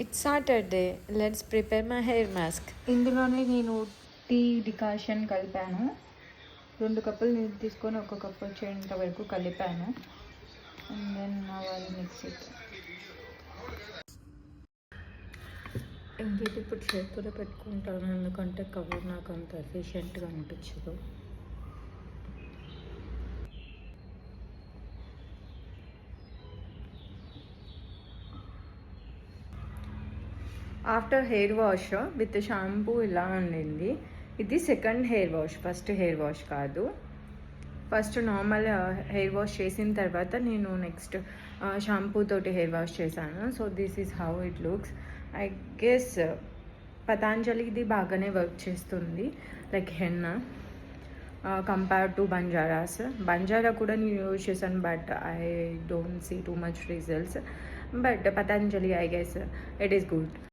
It's Saturday. Let's prepare my hair mask. ఇందులోనే నేను tea decoction కలిపాను. 2 కప్పులు నీళ్ళు తీసుకొని 1 కప్పు వచ్చేంత వరకు కలిపాను. And then now I will mix it. ఇంకైతే ఇప్పుడు చేతితో పెట్టుకుంటాను, ఎందుకంటే కవర్ నాకు అంత ఎఫిషియెంట్గా అనిపించదు. After hair wash with shampoo ఇలా ఉండింది. ఇది second hair wash, first hair wash కాదు. ఫస్ట్ నార్మల్ హెయిర్ వాష్ చేసిన తర్వాత నేను నెక్స్ట్ షాంపూ తోటి హెయిర్ వాష్ చేశాను. So this is how it looks. I guess Patanjali ఇది బాగానే వర్క్ చేస్తుంది, like henna compare to Banjara కూడా నేను యూజ్ చేశాను, but I don't see too much results. But Patanjali I guess it is good.